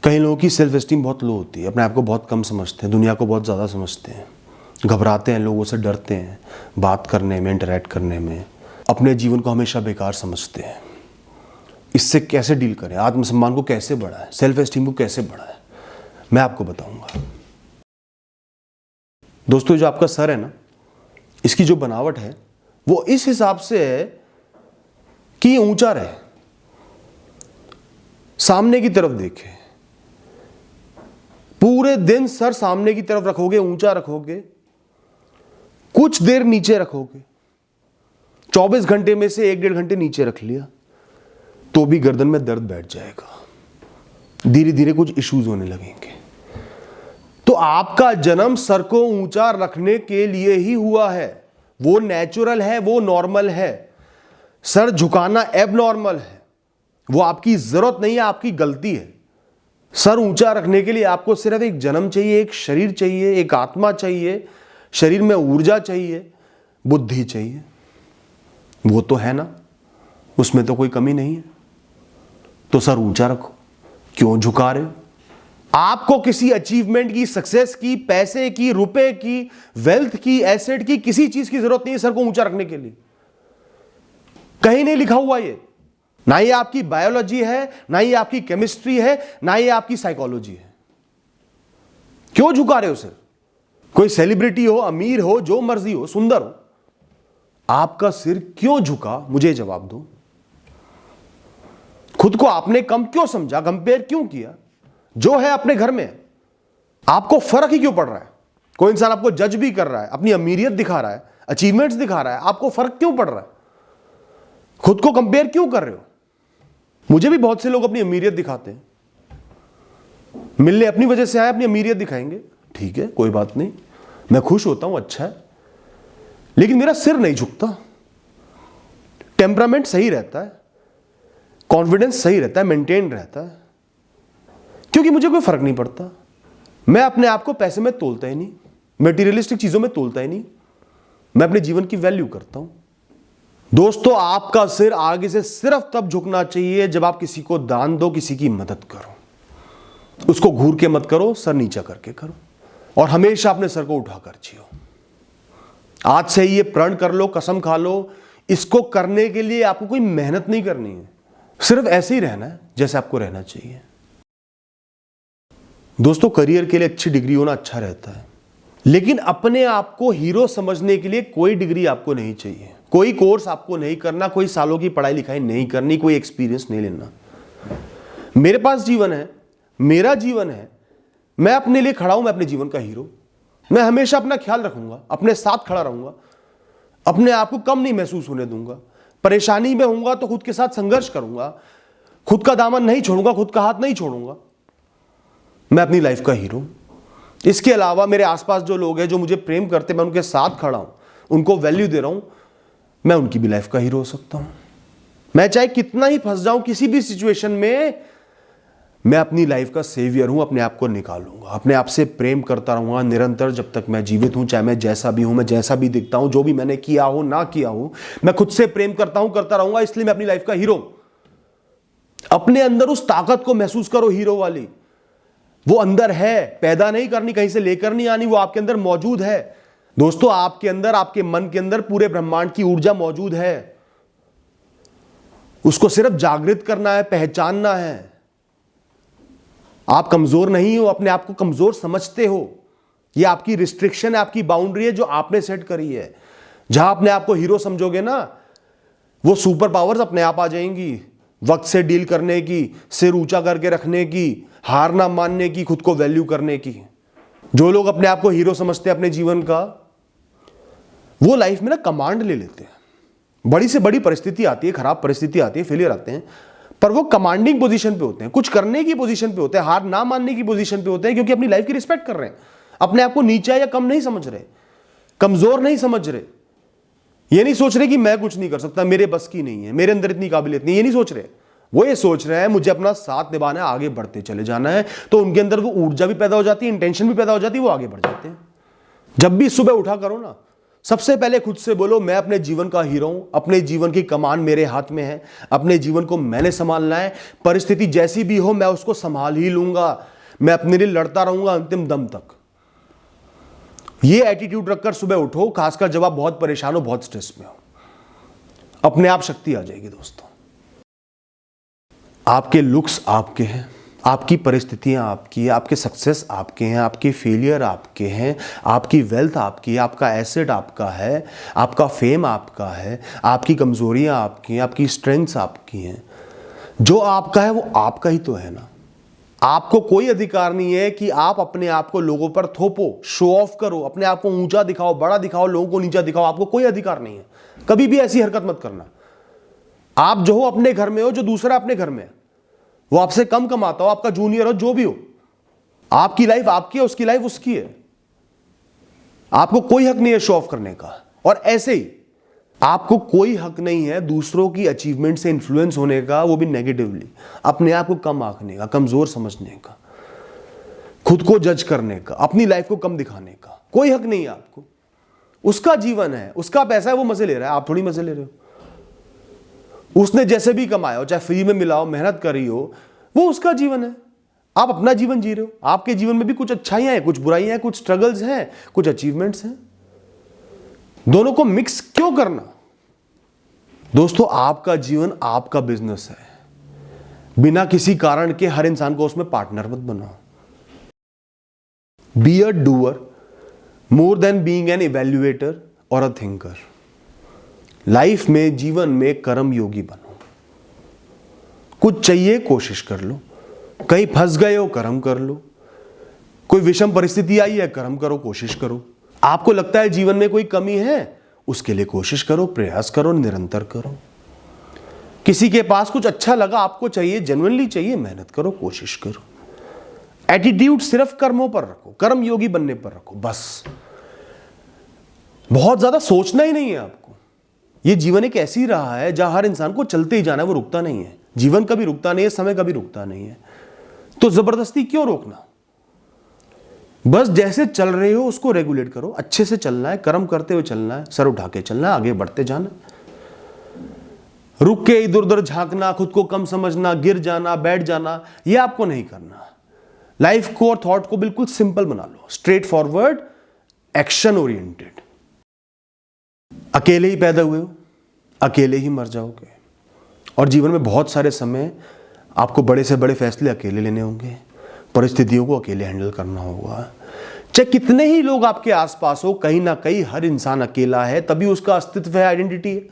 कई लोगों की सेल्फ एस्टीम बहुत लो होती है, अपने आप को बहुत कम समझते हैं, दुनिया को बहुत ज़्यादा समझते हैं, घबराते हैं, लोगों से डरते हैं, बात करने में, इंटरेक्ट करने में, अपने जीवन को हमेशा बेकार समझते हैं। इससे कैसे डील करें, आत्मसम्मान को कैसे बढ़ाएं, सेल्फ एस्टीम को कैसे बढ़ाएं, मैं आपको बताऊंगा। दोस्तों, जो आपका सर है ना, इसकी जो बनावट है वो इस हिसाब से है कि ऊंचा रहे, सामने की तरफ देखे। पूरे दिन सर सामने की तरफ रखोगे, ऊंचा रखोगे, कुछ देर नीचे रखोगे, 24 घंटे में से 1-1.5 घंटे नीचे रख लिया तो भी गर्दन में दर्द बैठ जाएगा, धीरे धीरे कुछ इश्यूज होने लगेंगे। तो आपका जन्म सर को ऊंचा रखने के लिए ही हुआ है, वो नेचुरल है, वो नॉर्मल है। सर झुकाना एबनॉर्मल है, वो आपकी जरूरत नहीं है, आपकी गलती है। सर ऊंचा रखने के लिए आपको सिर्फ एक जन्म चाहिए, एक शरीर चाहिए, एक आत्मा चाहिए, शरीर में ऊर्जा चाहिए, बुद्धि चाहिए। वो तो है ना, उसमें तो कोई कमी नहीं है। तो सर ऊंचा रखो, क्यों झुका रहे हो? आपको किसी अचीवमेंट की, सक्सेस की, पैसे की, रुपए की, वेल्थ की, एसेट की, किसी चीज की जरूरत नहीं है सर को ऊंचा रखने के लिए। कहीं नहीं लिखा हुआ ये, ना ये आपकी बायोलॉजी है, ना ये आपकी केमिस्ट्री है, ना ये आपकी साइकोलॉजी है। क्यों झुका रहे हो सर? कोई सेलिब्रिटी हो, अमीर हो, जो मर्जी हो, सुंदर हो, आपका सिर क्यों झुका? मुझे जवाब दो। खुद को आपने कम क्यों समझा, कंपेयर क्यों किया? जो है अपने घर में, आपको फर्क ही क्यों पड़ रहा है? कोई इंसान आपको जज भी कर रहा है, अपनी अमीरियत दिखा रहा है, अचीवमेंट्स दिखा रहा है, आपको फर्क क्यों पड़ रहा है? खुद को कंपेयर क्यों कर रहे हो? मुझे भी बहुत से लोग अपनी अमीरियत दिखाते हैं, मिलने अपनी वजह से आए, अपनी अमीरियत दिखाएंगे, ठीक है, कोई बात नहीं, मैं खुश होता हूं, अच्छा है, लेकिन मेरा सिर नहीं झुकता, टेम्परामेंट सही रहता है, कॉन्फिडेंस सही रहता है, मेंटेन रहता है, क्योंकि मुझे कोई फर्क नहीं पड़ता। मैं अपने आप को पैसे में तोलता ही नहीं, मटेरियलिस्टिक चीजों में तोलता ही नहीं, मैं अपने जीवन की वैल्यू करता हूं। दोस्तों, आपका सिर आगे से सिर्फ तब झुकना चाहिए जब आप किसी को दान दो, किसी की मदद करो। उसको घूर के मत करो, सर नीचा करके करो, और हमेशा अपने सर को उठाकर जियो। आज से ही ये प्रण कर लो, कसम खा लो, इसको करने के लिए आपको कोई मेहनत नहीं करनी है, सिर्फ ऐसे ही रहना है जैसे आपको रहना चाहिए। दोस्तों, करियर के लिए अच्छी डिग्री होना अच्छा रहता है, लेकिन अपने आप को हीरो समझने के लिए कोई डिग्री आपको नहीं चाहिए, कोई कोर्स आपको नहीं करना, कोई सालों की पढ़ाई लिखाई नहीं करनी, कोई एक्सपीरियंस नहीं लेना। मेरे पास जीवन है, मेरा जीवन है, मैं अपने लिए खड़ा हूं, मैं अपने जीवन का हीरो। मैं हमेशा अपना ख्याल रखूंगा, अपने साथ खड़ा रहूंगा, अपने आप को कम नहीं महसूस होने दूंगा। परेशानी में होऊंगा तो खुद के साथ संघर्ष करूंगा, खुद का दामन नहीं छोड़ूंगा, खुद का हाथ नहीं छोड़ूंगा। मैं अपनी लाइफ का हीरो। इसके अलावा मेरे आसपास जो लोग हैं, जो मुझे प्रेम करते, मैं उनके साथ खड़ा हूं, उनको वैल्यू दे रहा हूं, मैं उनकी भी लाइफ का हीरो हो सकता हूं। मैं चाहे कितना ही फंस जाऊं किसी भी सिचुएशन में, मैं अपनी लाइफ का सेवियर हूं, अपने आप को निकालूंगा, अपने आप से प्रेम करता रहूंगा निरंतर जब तक मैं जीवित हूं, चाहे मैं जैसा भी हूं, मैं जैसा भी दिखता हूं, जो भी मैंने किया हो ना किया हो, मैं खुद से प्रेम करता हूं, करता रहूंगा, इसलिए मैं अपनी लाइफ का हीरो। अपने अंदर उस ताकत को महसूस करो, हीरो वाली। वो अंदर है, पैदा नहीं करनी, कहीं से लेकर नहीं आनी, वो आपके अंदर मौजूद है। दोस्तों, आपके अंदर, आपके मन के अंदर पूरे ब्रह्मांड की ऊर्जा मौजूद है, उसको सिर्फ जागृत करना है, पहचानना है। आप कमजोर नहीं हो, अपने आप को कमजोर समझते हो, ये आपकी रिस्ट्रिक्शन है, आपकी बाउंड्री है जो आपने सेट करी है। जहां अपने आप को हीरो समझोगे ना, वो सुपर पावर्स अपने आप आ जाएंगी, वक्त से डील करने की, सिर ऊंचा करके रखने की, हार ना मानने की, खुद को वैल्यू करने की। जो लोग अपने आप को हीरो समझते हैं अपने जीवन का, वो लाइफ में ना कमांड ले लेते हैं। बड़ी से बड़ी परिस्थिति आती है, खराब परिस्थिति आती है, फेलियर आते हैं, पर वो कमांडिंग पोजीशन पे होते हैं, कुछ करने की पोजीशन पे होते हैं, हार ना मानने की पोजीशन पे होते हैं, क्योंकि अपनी लाइफ की रिस्पेक्ट कर रहे हैं, अपने आप को नीचा या कम नहीं समझ रहे, कमजोर नहीं समझ रहे। ये नहीं सोच रहे कि मैं कुछ नहीं कर सकता, मेरे बस की नहीं है, मेरे अंदर इतनी काबिलियत नहीं, ये नहीं सोच रहे। वो ये सोच रहे हैं मुझे अपना साथ निभाना है, आगे बढ़ते चले जाना है। तो उनके अंदर वो ऊर्जा भी पैदा हो जाती है, इंटेंशन भी पैदा हो जाती है, वो आगे बढ़ जाते हैं। जब भी सुबह उठा करो ना, सबसे पहले खुद से बोलो, मैं अपने जीवन का हीरो हूं, अपने जीवन की कमान मेरे हाथ में है, अपने जीवन को मैंने संभालना है, परिस्थिति जैसी भी हो मैं उसको संभाल ही लूंगा, मैं अपने लिए लड़ता रहूंगा अंतिम दम तक। ये एटीट्यूड रखकर सुबह उठो, खासकर जब आप बहुत परेशान हो, बहुत स्ट्रेस में हो, अपने आप शक्ति आ जाएगी दोस्तों। आपके लुक्स आपके हैं, आपकी परिस्थितियां आपकी है, आपके सक्सेस आपके हैं, आपके फेलियर आपके हैं, आपकी वेल्थ आपकी है, आपका एसेट आपका है, आपका फेम आपका है, आपकी कमजोरियां आपकी हैं, आपकी स्ट्रेंथ्स आपकी हैं। जो आपका है वो आपका ही तो है ना। आपको कोई अधिकार नहीं है कि आप अपने आप को लोगों पर थोपो, शो ऑफ करो, अपने आप को ऊंचा दिखाओ, बड़ा दिखाओ, लोगों को नीचा दिखाओ। आपको कोई अधिकार नहीं है, कभी भी ऐसी हरकत मत करना। आप जो हो अपने घर में हो, जो दूसरा अपने घर में है, वो आपसे कम कमाता हो, आपका जूनियर हो, जो भी हो, आपकी लाइफ आपकी है, उसकी लाइफ उसकी है। आपको कोई हक नहीं है शो ऑफ करने का। और ऐसे ही आपको कोई हक नहीं है दूसरों की अचीवमेंट से इन्फ्लुएंस होने का, वो भी नेगेटिवली, अपने आप को कम आंकने का, कमजोर समझने का, खुद को जज करने का, अपनी लाइफ को कम दिखाने का कोई हक नहीं है आपको। उसका जीवन है, उसका पैसा है, वो मजे ले रहा है, आप थोड़ी मजे ले रहे हो। उसने जैसे भी कमाया हो, चाहे फ्री में मिला हो, मेहनत करी हो, वो उसका जीवन है, आप अपना जीवन जी रहे हो। आपके जीवन में भी कुछ अच्छाइयां हैं, कुछ बुराइयां हैं, कुछ स्ट्रगल्स हैं, कुछ अचीवमेंट्स हैं। दोनों को मिक्स क्यों करना दोस्तों? आपका जीवन आपका बिजनेस है, बिना किसी कारण के हर इंसान को उसमें पार्टनर मत बनाओ। Be a doer more than being an evaluator और अ थिंकर। लाइफ में, जीवन में कर्म योगी बनो। कुछ चाहिए कोशिश कर लो, कहीं फंस गए हो कर्म कर लो, कोई विषम परिस्थिति आई है कर्म करो, कोशिश करो। आपको लगता है जीवन में कोई कमी है, उसके लिए कोशिश करो, प्रयास करो, निरंतर करो। किसी के पास कुछ अच्छा लगा, आपको चाहिए, जेन्युइनली चाहिए, मेहनत करो, कोशिश करो। एटीट्यूड सिर्फ कर्मों पर रखो, कर्म योगी बनने पर रखो, बस। बहुत ज्यादा सोचना ही नहीं है आपको। यह जीवन एक ऐसी रहा है जहां हर इंसान को चलते ही जाना है, वो रुकता नहीं है। जीवन कभी रुकता नहीं है, समय कभी रुकता नहीं है, तो जबरदस्ती क्यों रोकना? बस जैसे चल रहे हो उसको रेगुलेट करो, अच्छे से चलना है, कर्म करते हुए चलना है, सर उठा के चलना है, आगे बढ़ते जाना। रुक के इधर उधर झांकना, खुद को कम समझना, गिर जाना, बैठ जाना, यह आपको नहीं करना। लाइफ को और थॉट को बिल्कुल सिंपल बना लो, स्ट्रेट फॉरवर्ड, एक्शन ओरिएंटेड। अकेले ही पैदा हुए हो, अकेले ही मर जाओगे, और जीवन में बहुत सारे समय आपको बड़े से बड़े फैसले अकेले लेने होंगे, परिस्थितियों को अकेले हैंडल करना होगा। चाहे कितने ही लोग आपके आसपास हो, कहीं ना कहीं हर इंसान अकेला है, तभी उसका अस्तित्व है, आइडेंटिटी है।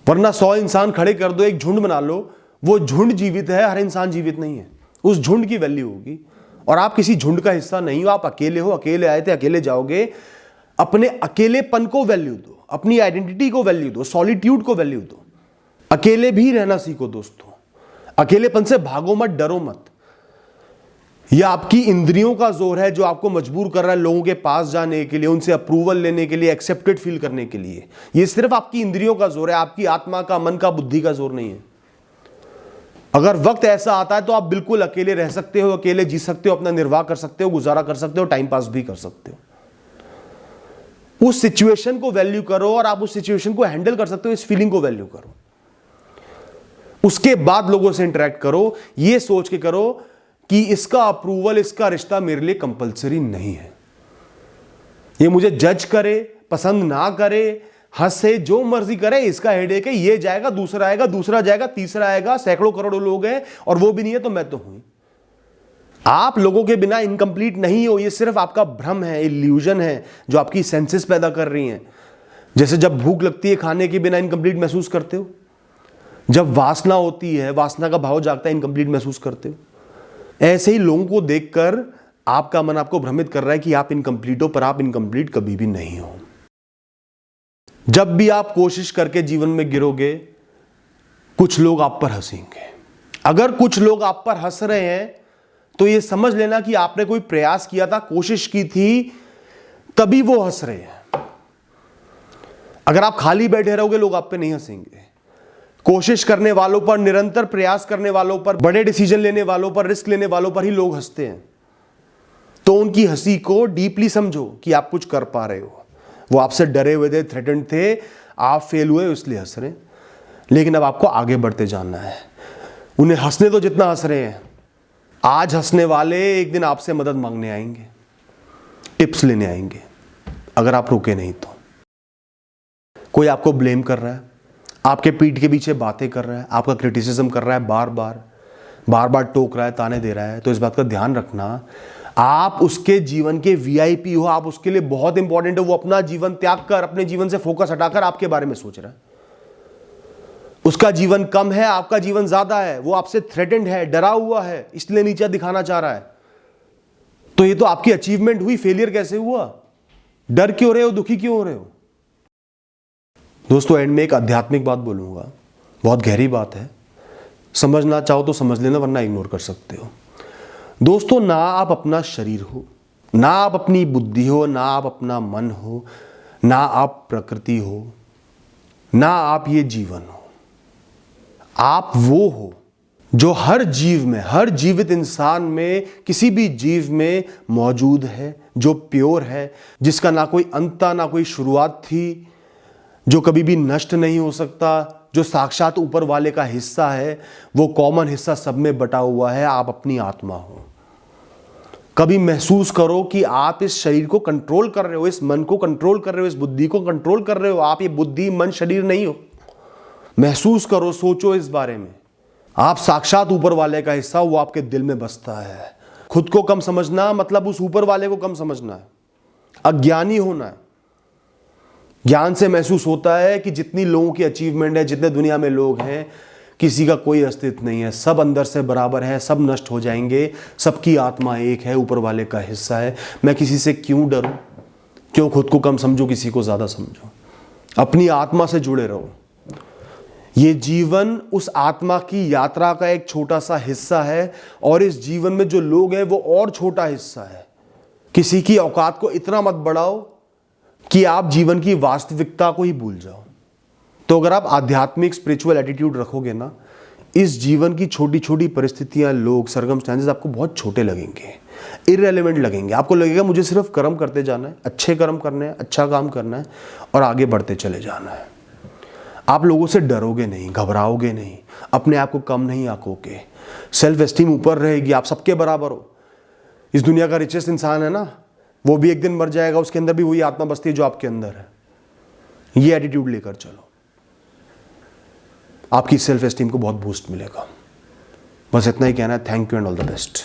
वरना 100 इंसान खड़े कर दो, एक झुंड बना लो, वो झुंड जीवित है, हर इंसान जीवित नहीं है। उस झुंड की वैल्यू होगी, और आप किसी झुंड का हिस्सा नहीं हो, आप अकेले हो, अकेले आए थे, अकेले जाओगे। अपने अकेलेपन को वैल्यू दो, अपनी आइडेंटिटी को वैल्यू दो, सॉलिट्यूड को वैल्यू दो। अकेले भी रहना सीखो दोस्तों। अकेलेपन से भागो मत, डरो मत। यह आपकी इंद्रियों का जोर है जो आपको मजबूर कर रहा है लोगों के पास जाने के लिए, उनसे अप्रूवल लेने के लिए, एक्सेप्टेड फील करने के लिए। यह सिर्फ आपकी इंद्रियों का जोर है, आपकी आत्मा का, मन का, बुद्धि का जोर नहीं है। अगर वक्त ऐसा आता है तो आप बिल्कुल अकेले रह सकते हो, अकेले जी सकते हो, अपना निर्वाह कर सकते हो, गुजारा कर सकते हो, टाइम पास भी कर सकते हो। उस सिचुएशन को वैल्यू करो, और आप उस सिचुएशन को हैंडल कर सकते हो, इस फीलिंग को वैल्यू करो। उसके बाद लोगों से इंटरेक्ट करो, यह सोच के करो कि इसका अप्रूवल, इसका रिश्ता मेरे लिए कंपलसरी नहीं है। ये मुझे जज करे, पसंद ना करे, हंसे, जो मर्जी करे, इसका हेडेक है, ये जाएगा, दूसरा आएगा, दूसरा जाएगा, तीसरा आएगा, सैकड़ों करोड़ों लोग हैं, और वो भी नहीं है तो मैं तो हूं। आप लोगों के बिना इनकम्प्लीट नहीं हो, ये सिर्फ आपका भ्रम है, इल्यूजन है, जो आपकी सेंसेस पैदा कर रही हैं। जैसे जब भूख लगती है, खाने के बिना इनकम्प्लीट महसूस करते हो। जब वासना होती है, वासना का भाव जागता है, इनकम्प्लीट महसूस करते हो। ऐसे ही लोगों को देखकर आपका मन आपको भ्रमित कर रहा है कि आप इनकम्प्लीट हो, पर आप इनकम्प्लीट कभी भी नहीं हो। जब भी आप कोशिश करके जीवन में गिरोगे, कुछ लोग आप पर हंसेंगे। अगर कुछ लोग आप पर हंस रहे हैं तो यह समझ लेना कि आपने कोई प्रयास किया था, कोशिश की थी, तभी वो हंस रहे हैं। अगर आप खाली बैठे रहोगे, लोग आप पे नहीं हंसेंगे। कोशिश करने वालों पर, निरंतर प्रयास करने वालों पर, बड़े डिसीजन लेने वालों पर, रिस्क लेने वालों पर ही लोग हंसते हैं। तो उनकी हंसी को डीपली समझो कि आप कुछ कर पा रहे हो, वो आपसे डरे हुए थे, थ्रेटेंड थे, आप फेल हुए इसलिए हंस रहे हैं। लेकिन अब आपको आगे बढ़ते जाना है। उन्हें हंसने तो जितना हंस रहे हैं, आज हंसने वाले एक दिन आपसे मदद मांगने आएंगे, टिप्स लेने आएंगे, अगर आप रुके नहीं तो। कोई आपको ब्लेम कर रहा है, आपके पीठ के पीछे बातें कर रहा है, आपका क्रिटिसिज्म कर रहा है, बार बार टोक रहा है, ताने दे रहा है, तो इस बात का ध्यान रखना, आप उसके जीवन के वीआईपी हो, आप उसके लिए बहुत इंपॉर्टेंट हो। वो अपना जीवन त्याग कर, अपने जीवन से फोकस हटाकर आपके बारे में सोच रहा है। उसका जीवन कम है, आपका जीवन ज्यादा है। वो आपसे थ्रेटेंड है, डरा हुआ है, इसलिए नीचा दिखाना चाह रहा है। तो ये तो आपकी अचीवमेंट हुई, फेलियर कैसे हुआ? डर क्यों रहे हो, दुखी क्यों हो रहे हो? दोस्तों, एंड में एक आध्यात्मिक बात बोलूंगा, बहुत गहरी बात है, समझना चाहो तो समझ लेना, वरना इग्नोर कर सकते हो। दोस्तों, ना आप अपना शरीर हो, ना आप अपनी बुद्धि हो, ना आप अपना मन हो, ना आप प्रकृति हो, ना आप ये जीवन हो। आप वो हो जो हर जीव में, हर जीवित इंसान में, किसी भी जीव में मौजूद है, जो प्योर है, जिसका ना कोई अंत ना कोई शुरुआत थी, जो कभी भी नष्ट नहीं हो सकता, जो साक्षात ऊपर वाले का हिस्सा है। वो कॉमन हिस्सा सब में बटा हुआ है। आप अपनी आत्मा हो। कभी महसूस करो कि आप इस शरीर को कंट्रोल कर रहे हो, इस मन को कंट्रोल कर रहे हो, इस बुद्धि को कंट्रोल कर रहे हो। आप ये बुद्धि, मन, शरीर नहीं हो। महसूस करो, सोचो इस बारे में। आप साक्षात ऊपर वाले का हिस्सा, वो आपके दिल में बसता है। खुद को कम समझना मतलब उस ऊपर वाले को कम समझना है, अज्ञानी होना है। ज्ञान से महसूस होता है कि जितनी लोगों की अचीवमेंट है, जितने दुनिया में लोग हैं, किसी का कोई अस्तित्व नहीं है, सब अंदर से बराबर है, सब नष्ट हो जाएंगे, सबकी आत्मा एक है, ऊपर वाले का हिस्सा है। मैं किसी से क्यों डरूं? क्यों खुद को कम समझूं, किसी को ज्यादा समझूं? अपनी आत्मा से जुड़े रहो। ये जीवन उस आत्मा की यात्रा का एक छोटा सा हिस्सा है, और इस जीवन में जो लोग हैं वो और छोटा हिस्सा है। किसी की औकात को इतना मत बढ़ाओ कि आप जीवन की वास्तविकता को ही भूल जाओ। तो अगर आप आध्यात्मिक स्पिरिचुअल एटीट्यूड रखोगे ना, इस जीवन की छोटी छोटी परिस्थितियां, लोग, सर्कमस्टेंसेस आपको बहुत छोटे लगेंगे, इररिलेवेंट लगेंगे। आपको लगेगा मुझे सिर्फ कर्म करते जाना है, अच्छे कर्म करने हैं, अच्छा काम करना है और आगे बढ़ते चले जाना है। आप लोगों से डरोगे नहीं, घबराओगे नहीं, अपने आप को कम नहीं आंकोगे, सेल्फ एस्टीम ऊपर रहेगी, आप सबके बराबर हो। इस दुनिया का रिचेस्ट इंसान है ना, वो भी एक दिन मर जाएगा, उसके अंदर भी वही आत्मा बसती है जो आपके अंदर है। ये एटीट्यूड लेकर चलो, आपकी सेल्फ एस्टीम को बहुत बूस्ट मिलेगा। बस इतना ही कहना है। Thank you and all the best.